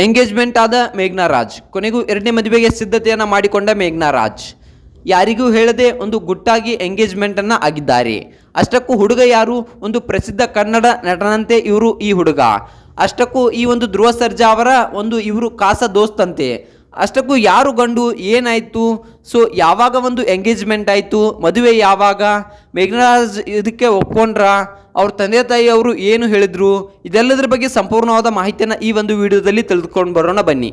Engagement ಆದ ಮೇಘ್ನಾ ರಾಜ್ ಕೊನೆಗೂ ಎರಡನೇ ಮದುವೆಗೆ ಸಿದ್ಧತೆಯನ್ನು ಮಾಡಿಕೊಂಡ ಮೇಘ್ನಾ ರಾಜ್ ಯಾರಿಗೂ ಹೇಳದೆ ಒಂದು ಗುಟ್ಟಾಗಿ ಎಂಗೇಜ್ಮೆಂಟನ್ನು ಆಗಿದ್ದಾರೆ. ಅಷ್ಟಕ್ಕೂ ಹುಡುಗ ಯಾರು? ಒಂದು ಪ್ರಸಿದ್ಧ ಕನ್ನಡ ನಟನಂತೆ ಈ ಹುಡುಗ. ಅಷ್ಟಕ್ಕೂ ಈ ಒಂದು ಧ್ರುವ ಸರ್ಜಾ ಅವರ ಇವರು ಕಾಸ ದೋಸ್ತಂತೆ. ಅಷ್ಟಕ್ಕೂ ಯಾರು ಗಂಡು, ಏನಾಯಿತು, ಸೊ ಯಾವಾಗ ಒಂದು ಎಂಗೇಜ್ಮೆಂಟ್ ಆಯಿತು, ಮದುವೆ ಯಾವಾಗ, ಮೇಘ್ನಾ ರಾಜ್ ಇದಕ್ಕೆ ಒಪ್ಕೊಂಡ್ರ, ಅವ್ರ ತಂದೆ ತಾಯಿ ಅವರು ಏನು ಹೇಳಿದರು, ಇದೆಲ್ಲದರ ಬಗ್ಗೆ ಸಂಪೂರ್ಣವಾದ ಮಾಹಿತಿಯನ್ನು ಈ ಒಂದು ವಿಡಿಯೋದಲ್ಲಿ ತಿಳಿದುಕೊಂಡು ಬರೋಣ ಬನ್ನಿ.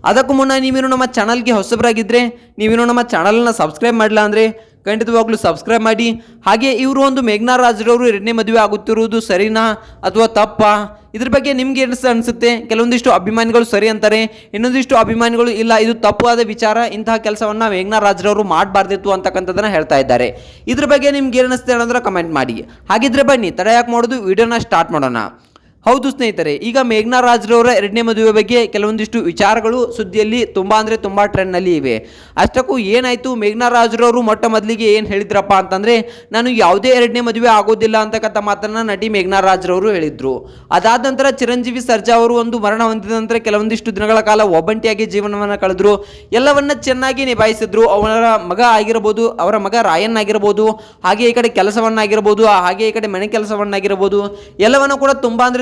ಅದಕ್ಕೂ ಮುನ್ನ ನೀವೇನು ನಮ್ಮ ಚಾನಲ್ಗೆ ಹೊಸಬರಾಗಿದ್ದರೆ, ನೀವೇನು ನಮ್ಮ ಚಾನಲನ್ನು ಸಬ್ಸ್ಕ್ರೈಬ್ ಮಾಡಿಲ್ಲ ಅಂದರೆ ಖಂಡಿತವಾಗ್ಲೂ ಸಬ್ಸ್ಕ್ರೈಬ್ ಮಾಡಿ. ಹಾಗೆ ಇವರು ಮೇಘ್ನಾ ರಾಜ್ರವರು ಎರಡನೇ ಮದುವೆ ಆಗುತ್ತಿರುವುದು ಸರಿನಾ ಅಥವಾ ತಪ್ಪಾ, ಇದ್ರ ಬಗ್ಗೆ ನಿಮ್ಗೆ ಏನು ಅನಿಸುತ್ತೆ? ಕೆಲವೊಂದಿಷ್ಟು ಅಭಿಮಾನಿಗಳು ಸರಿ ಅಂತಾರೆ, ಇನ್ನೊಂದಿಷ್ಟು ಅಭಿಮಾನಿಗಳು ಇಲ್ಲ ಇದು ತಪ್ಪು ಆದ ವಿಚಾರ, ಇಂತಹ ಕೆಲಸವನ್ನು ಮೇಘ್ನಾ ರಾಜ್ರವರು ಮಾಡಬಾರ್ದಿತ್ತು ಅಂತಕ್ಕಂಥದ್ದನ್ನು ಹೇಳ್ತಾ ಇದ್ದಾರೆ. ಇದ್ರ ಬಗ್ಗೆ ನಿಮ್ಗೆ ಏನು ಅನಿಸುತ್ತೆ ಅನ್ನೋದ್ರ ಕಮೆಂಟ್ ಮಾಡಿ. ಹಾಗಿದ್ರೆ ಬನ್ನಿ ತಡ ಯಾಕೆ ಮಾಡೋದು, ವಿಡಿಯೋನ ಸ್ಟಾರ್ಟ್ ಮಾಡೋಣ. ಹೌದು ಸ್ನೇಹಿತರೆ, ಈಗ ಮೇಘ್ನಾ ರಾಜ್ರವರ ಎರಡನೇ ಮದುವೆ ಬಗ್ಗೆ ಕೆಲವೊಂದಿಷ್ಟು ವಿಚಾರಗಳು ಸುದ್ದಿಯಲ್ಲಿ ತುಂಬ ಅಂದರೆ ತುಂಬ ಟ್ರೆಂಡ್ನಲ್ಲಿ ಇವೆ. ಅಷ್ಟಕ್ಕೂ ಏನಾಯಿತು, ಮೇಘ್ನಾ ರಾಜ್ರವರು ಮೊಟ್ಟ ಮೊದಲಿಗೆ ಏನು ಹೇಳಿದ್ರಪ್ಪ ಅಂತಂದರೆ, ನಾನು ಯಾವುದೇ ಎರಡನೇ ಮದುವೆ ಆಗೋದಿಲ್ಲ ಅಂತಕ್ಕಂಥ ಮಾತನ್ನು ನಟಿ ಮೇಘ್ನಾ ರಾಜ್ರವರು ಹೇಳಿದರು. ಅದಾದ ನಂತರ ಚಿರಂಜೀವಿ ಸರ್ಜಾ ಅವರು ಮರಣ ಹೊಂದಿದ ನಂತರ ಕೆಲವೊಂದಿಷ್ಟು ದಿನಗಳ ಕಾಲ ಒಬ್ಬಂಟಿಯಾಗಿ ಜೀವನವನ್ನು ಕಳೆದ್ರು. ಎಲ್ಲವನ್ನ ಚೆನ್ನಾಗಿ ನಿಭಾಯಿಸಿದ್ರು. ಅವರ ಮಗ ಆಗಿರ್ಬೋದು, ಅವರ ಮಗ ರಾಯನ್ ಆಗಿರ್ಬೋದು, ಹಾಗೆ ಈ ಕಡೆ ಕೆಲಸವನ್ನಾಗಿರ್ಬೋದು, ಹಾಗೆ ಈ ಕಡೆ ಮನೆ ಕೆಲಸವನ್ನಾಗಿರ್ಬೋದು, ಎಲ್ಲವನ್ನು ಕೂಡ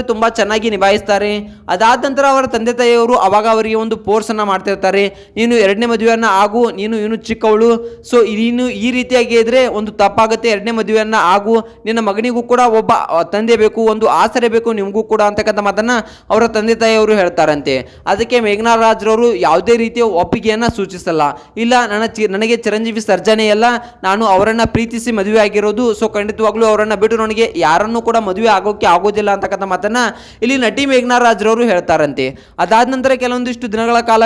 ತುಂಬ ಚೆನ್ನಾಗಿ ನಿಭಾಯಿಸ್ತಾರೆ. ಅದಾದ ನಂತರ ಅವರ ತಂದೆ ತಾಯಿಯವರು ಅವಾಗ ಅವರಿಗೆ ಫೋರ್ಸನ್ನು ಮಾಡ್ತಿರ್ತಾರೆ, ನೀನು ಎರಡನೇ ಮದುವೆಯನ್ನು ಆಗು, ನೀನು ಚಿಕ್ಕವಳು, ಸೊ ನೀನು ಈ ರೀತಿಯಾಗಿ ಇದ್ರೆ ತಪ್ಪಾಗುತ್ತೆ, ಎರಡನೇ ಮದುವೆಯನ್ನು ಆಗು, ನಿನ್ನ ಮಗನಿಗೂ ಕೂಡ ಒಬ್ಬ ತಂದೆ ಬೇಕು, ಆಸರೆ ಬೇಕು ನಿಮಗೂ ಕೂಡ ಅಂತಕ್ಕಂಥ ಮಾತನ್ನು ಅವರ ತಂದೆ ತಾಯಿಯವರು ಹೇಳ್ತಾರಂತೆ. ಅದಕ್ಕೆ ಮೇಘ್ನಾ ರಾಜ್ರವರು ಯಾವುದೇ ರೀತಿಯ ಒಪ್ಪಿಗೆಯನ್ನು ಸೂಚಿಸಲ್ಲ. ಇಲ್ಲ, ನನಗೆ ಚಿರಂಜೀವಿ ಸರ್ಜಾನೇ ಅಲ್ಲ, ನಾನು ಅವರನ್ನು ಪ್ರೀತಿಸಿ ಮದುವೆ ಆಗಿರೋದು, ಸೊ ಖಂಡಿತವಾಗ್ಲೂ ಅವರನ್ನು ಬಿಟ್ಟು ನನಗೆ ಯಾರನ್ನೂ ಕೂಡ ಮದುವೆ ಆಗೋಕ್ಕೆ ಆಗೋದಿಲ್ಲ ಅಂತಕ್ಕಂಥ ಮಾತನ್ನ ಇಲ್ಲಿ ನಟಿ ಮೇಘ್ನಾ ರಾಜ್ರವರು ಹೇಳ್ತಾರಂತೆ. ಅದಾದ ನಂತರ ಕೆಲವೊಂದಿಷ್ಟು ದಿನಗಳ ಕಾಲ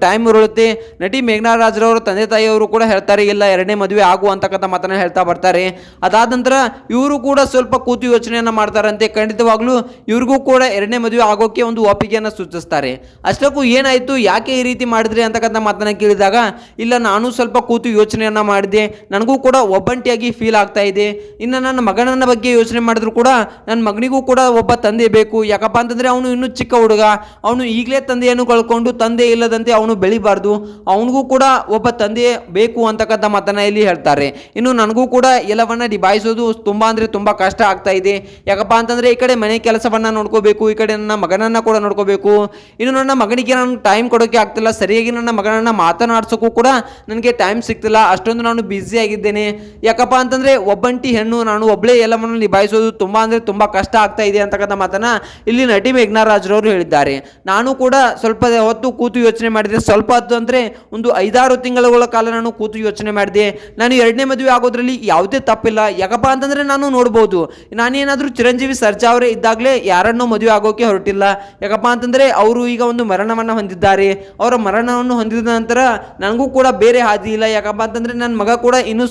ಟೈಮ್ ಇರುತ್ತೆ. ನಟಿ ಮೇಘ್ನಾ ರಾಜ್ರವರು ತಂದೆ ತಾಯಿಯವರು ಕೂಡ ಹೇಳ್ತಾರೆ, ಇಲ್ಲ ಎರಡನೇ ಮದುವೆ ಆಗು ಅಂತಕ್ಕಂಥ ಮಾತನ್ನ ಹೇಳ್ತಾ ಬರ್ತಾರೆ. ಅದಾದ ನಂತರ ಇವರು ಕೂಡ ಸ್ವಲ್ಪ ಕೂತು ಯೋಚನೆಯನ್ನ ಮಾಡ್ತಾರಂತೆ. ಖಂಡಿತವಾಗ್ಲೂ ಇವ್ರಿಗೂ ಕೂಡ ಎರಡನೇ ಮದುವೆ ಆಗೋಕೆ ಒಪ್ಪಿಗೆಯನ್ನು ಸೂಚಿಸ್ತಾರೆ. ಅಷ್ಟಕ್ಕೂ ಏನಾಯ್ತು, ಯಾಕೆ ಈ ರೀತಿ ಮಾಡಿದ್ರಿ ಅಂತಕ್ಕಂಥ ಮಾತನ್ನ ಕೇಳಿದಾಗ, ಇಲ್ಲ ನಾನು ಸ್ವಲ್ಪ ಕೂತು ಯೋಚನೆಯನ್ನ ಮಾಡಿದೆ, ನನಗೂ ಕೂಡ ಒಬ್ಬಂಟಿಯಾಗಿ ಫೀಲ್ ಆಗ್ತಾ ಇದೆ. ಇನ್ನು ನನ್ನ ಮಗನನ್ನ ಬಗ್ಗೆ ಯೋಚನೆ ಮಾಡಿದ್ರು ಕೂಡ ನನ್ನ ಮಗನಿಗೂ ಕೂಡ ಒಬ್ಬ ತಂದೆ ಬೇಕು. ಯಾಕಪ್ಪ ಅಂತಂದ್ರೆ ಅವನು ಇನ್ನೂ ಚಿಕ್ಕ ಹುಡುಗ, ಅವನು ಈಗಲೇ ತಂದೆಯನ್ನು ಕಳ್ಕೊಂಡು ತಂದೆ ಇಲ್ಲದಂತೆ ಅವನು ಬೆಳಿಬಾರ್ದು, ಅವನಿಗೂ ಕೂಡ ಒಬ್ಬ ತಂದೆ ಬೇಕು ಅಂತಕ್ಕಂಥ ಮಾತನ್ನ ಇಲ್ಲಿ ಹೇಳ್ತಾರೆ. ಇನ್ನು ನನಗೂ ಕೂಡ ಎಲ್ಲವನ್ನ ನಿಭಾಯಿಸೋದು ತುಂಬಾ ಅಂದ್ರೆ ತುಂಬಾ ಕಷ್ಟ ಆಗ್ತಾ ಇದೆ. ಯಾಕಪ್ಪ ಅಂತಂದ್ರೆ ಈ ಕಡೆ ಮನೆ ಕೆಲಸವನ್ನ ನೋಡ್ಕೋಬೇಕು, ಈ ಕಡೆ ನನ್ನ ಮಗನನ್ನ ಕೂಡ ನೋಡ್ಕೋಬೇಕು. ಇನ್ನು ನನ್ನ ಮಗನಿಗೆ ನಾನು ಟೈಮ್ ಕೊಡೋಕೆ ಆಗ್ತಿಲ್ಲ, ಸರಿಯಾಗಿ ನನ್ನ ಮಗನನ್ನ ಮಾತನಾಡ್ಸೋಕ್ಕೂ ಕೂಡ ನನಗೆ ಟೈಮ್ ಸಿಗ್ತಿಲ್ಲ, ಅಷ್ಟೊಂದು ನಾನು ಬ್ಯುಸಿ ಆಗಿದ್ದೇನೆ. ಯಾಕಪ್ಪ ಅಂತಂದ್ರೆ ಒಬ್ಬಂಟಿ ಹೆಣ್ಣು, ನಾನು ಒಬ್ಬಳೇ ಎಲ್ಲವನ್ನು ನಿಭಾಯಿಸೋದು ತುಂಬಾ ಅಂದ್ರೆ ತುಂಬಾ ಕಷ್ಟ ಆಗ್ತಾ ಇದೆ ಅಂತಕ್ಕಂಥ ಮಾತನ್ನ ಇಲ್ಲಿ ನಟಿ ಮೇಘ್ನಾ ರಾಜ್ರವರು ಹೇಳಿದ್ದಾರೆ. ನಾನು ಕೂಡ ಸ್ವಲ್ಪ ಹೊತ್ತು ಕೂತು ಯೋಚನೆ ಮಾಡಿದೆ, ಸ್ವಲ್ಪ ಹೊತ್ತು ಅಂದರೆ 5-6 ತಿಂಗಳ ಕಾಲ ನಾನು ಕೂತು ಯೋಚನೆ ಮಾಡಿದೆ. ನಾನು ಎರಡನೇ ಮದುವೆ ಆಗೋದ್ರಲ್ಲಿ ಯಾವುದೇ ತಪ್ಪಿಲ್ಲ. ಯಾಕಪ್ಪ ಅಂತಂದ್ರೆ ನಾನು ನೋಡ್ಬೋದು, ನಾನೇನಾದರೂ ಚಿರಂಜೀವಿ ಸರ್ಜಾ ಅವರೇ ಇದ್ದಾಗಲೇ ಯಾರನ್ನೂ ಮದುವೆ ಆಗೋಕೆ ಹೊರಟಿಲ್ಲ. ಯಾಕಪ್ಪ ಅಂತಂದ್ರೆ ಅವರು ಈಗ ಮರಣವನ್ನು ಹೊಂದಿದ್ದಾರೆ. ಅವರ ಮರಣವನ್ನು ಹೊಂದಿದ ನಂತರ ನನಗೂ ಕೂಡ ಬೇರೆ ಹಾದಿ ಇಲ್ಲ. ಯಾಕಪ್ಪ ಅಂತಂದ್ರೆ ನನ್ನ ಮಗ ಕೂಡ ಇನ್ನೂ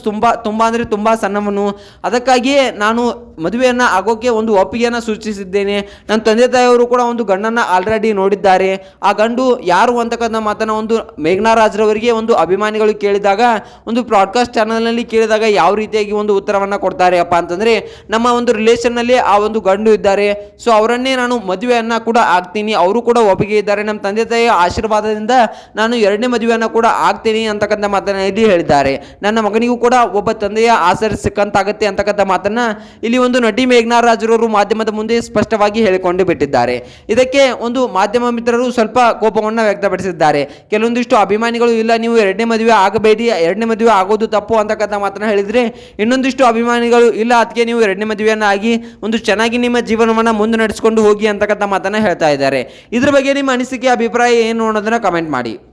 ತುಂಬಾ ಅಂದ್ರೆ ತುಂಬಾ ಸಣ್ಣವನು. ಅದಕ್ಕಾಗಿಯೇ ನಾನು ಮದುವೆಯನ್ನ ಆಗೋಕೆ ಒಪ್ಪಿಗೆಯನ್ನು ಸೂಚಿಸಿದ್ದೇನೆ. ನನ್ನ ತಂದೆ ತಾಯಿಯವರು ಕೂಡ ಗಂಡನ್ನ ಆಲ್ರೆಡಿ ನೋಡಿದ್ದಾರೆ. ಆ ಗಂಡು ಯಾರು ಅಂತಕ್ಕಂಥ ಮಾತನ್ನ ಮೇಘ್ನಾ ರಾಜ್ರವರಿಗೆ ಅಭಿಮಾನಿಗಳು ಕೇಳಿದಾಗ, ಬ್ರಾಡ್ಕಾಸ್ಟ್ ಚಾನಲ್ನಲ್ಲಿ ಕೇಳಿದಾಗ ಯಾವ ರೀತಿಯಾಗಿ ಉತ್ತರವನ್ನ ಕೊಡ್ತಾರೆ ಅಪ್ಪ ಅಂತಂದ್ರೆ, ನಮ್ಮ ರಿಲೇಷನ್ ನಲ್ಲಿ ಆ ಗಂಡು ಇದ್ದಾರೆ, ಸೊ ಅವರನ್ನೇ ನಾನು ಮದುವೆಯನ್ನ ಕೂಡ ಆಗ್ತೀನಿ, ಅವರು ಕೂಡ ಒಪ್ಪಿಗೆ ಇದ್ದಾರೆ, ನಮ್ಮ ತಂದೆ ತಾಯಿಯ ಆಶೀರ್ವಾದದಿಂದ ನಾನು ಎರಡನೇ ಮದುವೆಯನ್ನ ಕೂಡ ಆಗ್ತೀನಿ ಅಂತಕ್ಕಂಥ ಮಾತನ್ನ ಇಲ್ಲಿ ಹೇಳಿದ್ದಾರೆ. ನನ್ನ ಮಗನಿಗೂ ಕೂಡ ಒಬ್ಬ ತಂದೆಯ ಆಸರೆ ಸಿಕ್ಕಂತಾಗತ್ತೆ ಅಂತಕ್ಕಂಥ ಮಾತನ್ನ ಇಲ್ಲಿ ನಟಿ ಮೇಘ್ನಾ ರಾಜ್ರವರು ಮಾಧ್ಯಮದ ಮುಂದೆ ಸ್ಪಷ್ಟವಾಗಿ ಹೇಳಿಕೊಂಡು ಬಿಟ್ಟಿದ್ದಾರೆ. ಇದಕ್ಕೆ ಮಾಧ್ಯಮ ಮಿತ್ರರು ಸ್ವಲ್ಪ ಕೋಪವನ್ನು ವ್ಯಕ್ತಪಡಿಸಿದ್ದಾರೆ. ಕೆಲವೊಂದಿಷ್ಟು ಅಭಿಮಾನಿಗಳು, ಇಲ್ಲ ನೀವು ಎರಡನೇ ಮದುವೆ ಆಗಬೇಡಿ, ಎರಡನೇ ಮದುವೆ ಆಗೋದು ತಪ್ಪು ಅಂತಕ್ಕಂಥ ಮಾತನ್ನ ಹೇಳಿದ್ರೆ, ಇನ್ನೊಂದಿಷ್ಟು ಅಭಿಮಾನಿಗಳು, ಇಲ್ಲ ಅದಕ್ಕೆ ನೀವು ಎರಡನೇ ಮದುವೆಯನ್ನ ಆಗಿ ಚೆನ್ನಾಗಿ ನಿಮ್ಮ ಜೀವನವನ್ನು ಮುಂದೆ ನಡೆಸಿಕೊಂಡು ಹೋಗಿ ಅಂತಕ್ಕಂಥ ಮಾತನ್ನ ಹೇಳ್ತಾ ಇದ್ದಾರೆ. ಇದ್ರ ಬಗ್ಗೆ ನಿಮ್ಮ ಅನಿಸಿಕೆ ಅಭಿಪ್ರಾಯ ಏನು ಅನ್ನೋದನ್ನ ಕಮೆಂಟ್ ಮಾಡಿ.